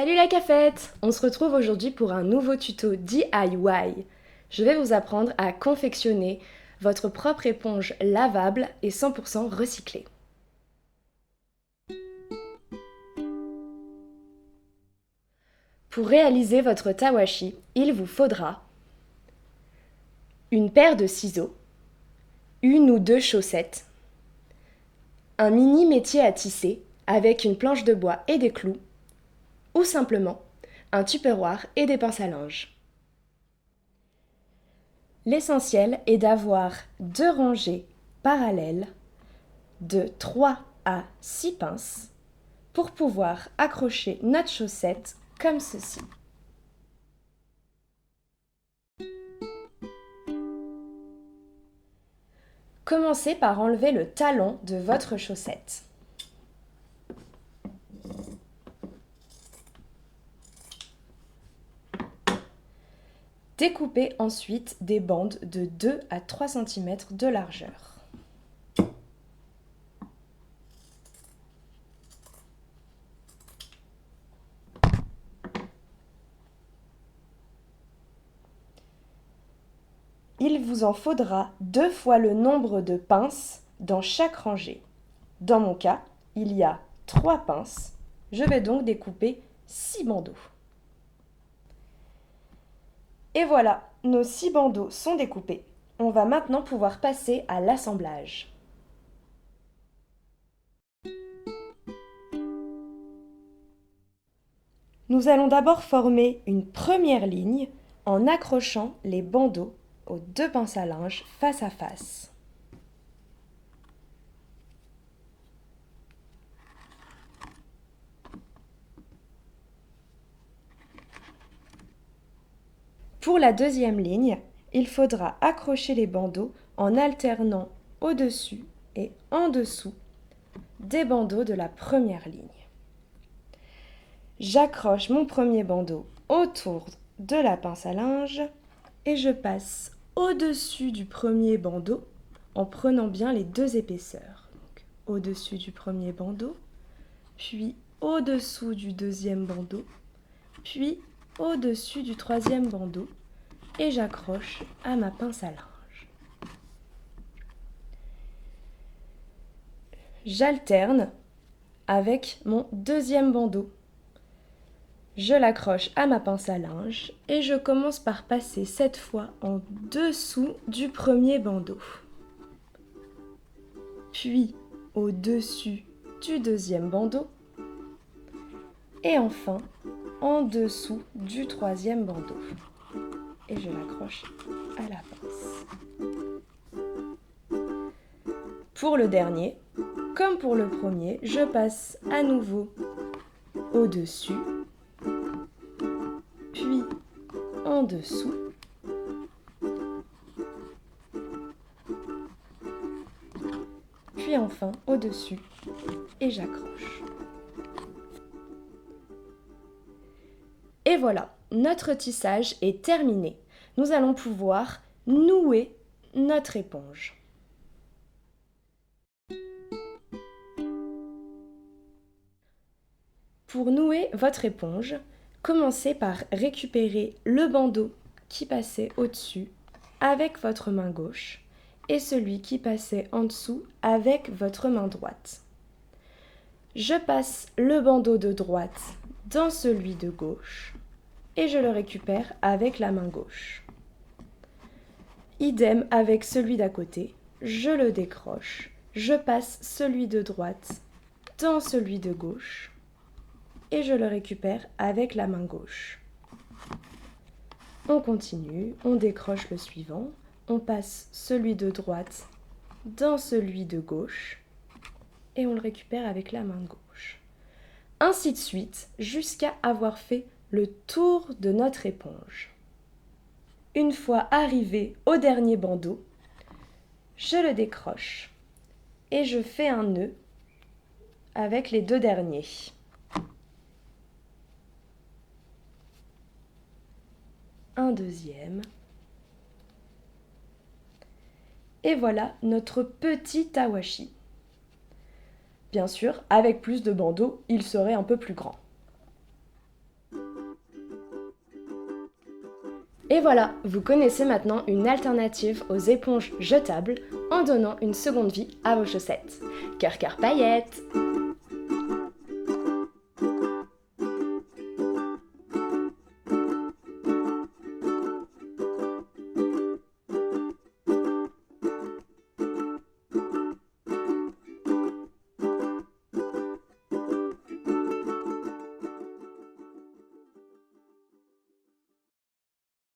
Salut la cafette! On se retrouve aujourd'hui pour un nouveau tuto DIY. Je vais vous apprendre à confectionner votre propre éponge lavable et 100% recyclée. Pour réaliser votre tawashi, il vous faudra une paire de ciseaux, une ou deux chaussettes, un mini métier à tisser avec une planche de bois et des clous, ou simplement un tupperware et des pinces à linge. L'essentiel est d'avoir deux rangées parallèles de 3 à 6 pinces pour pouvoir accrocher notre chaussette comme ceci. Commencez par enlever le talon de votre chaussette. Découpez ensuite des bandes de 2 à 3 cm de largeur. Il vous en faudra 2 fois le nombre de pinces dans chaque rangée. Dans mon cas, il y a 3 pinces. Je vais donc découper 6 bandeaux. Et voilà, nos 6 bandeaux sont découpés. On va maintenant pouvoir passer à l'assemblage. Nous allons d'abord former une première ligne en accrochant les bandeaux aux 2 pinces à linge face à face. Pour la deuxième ligne, il faudra accrocher les bandeaux en alternant au-dessus et en dessous des bandeaux de la première ligne. J'accroche mon premier bandeau autour de la pince à linge et je passe au-dessus du premier bandeau en prenant bien les 2 épaisseurs. Donc, au-dessus du premier bandeau, puis au-dessous du deuxième bandeau, puis au-dessus du troisième bandeau et j'accroche à ma pince à linge. J'alterne avec mon deuxième bandeau. Je l'accroche à ma pince à linge et je commence par passer cette fois en dessous du premier bandeau. Puis au-dessus du deuxième bandeau et enfin en dessous du troisième bandeau. Et je l'accroche à la pince. Pour le dernier, comme pour le premier, je passe à nouveau au-dessus, puis en dessous, puis enfin au-dessus et j'accroche. Et voilà, notre tissage est terminé. Nous allons pouvoir nouer notre éponge. Pour nouer votre éponge, commencez par récupérer le bandeau qui passait au-dessus avec votre main gauche et celui qui passait en dessous avec votre main droite. Je passe le bandeau de droite dans celui de gauche et je le récupère avec la main gauche. Idem avec celui d'à côté, je le décroche, je passe celui de droite dans celui de gauche et je le récupère avec la main gauche. On continue, on décroche le suivant, on passe celui de droite dans celui de gauche et on le récupère avec la main gauche. Ainsi de suite jusqu'à avoir fait le tour de notre éponge. Une fois arrivé au dernier bandeau, je le décroche et je fais un nœud avec les 2 derniers. Un deuxième. Et voilà notre petit tawashi. Bien sûr, avec plus de bandeaux, il serait un peu plus grand. Et voilà, vous connaissez maintenant une alternative aux éponges jetables en donnant une seconde vie à vos chaussettes. Cœur cœur paillettes!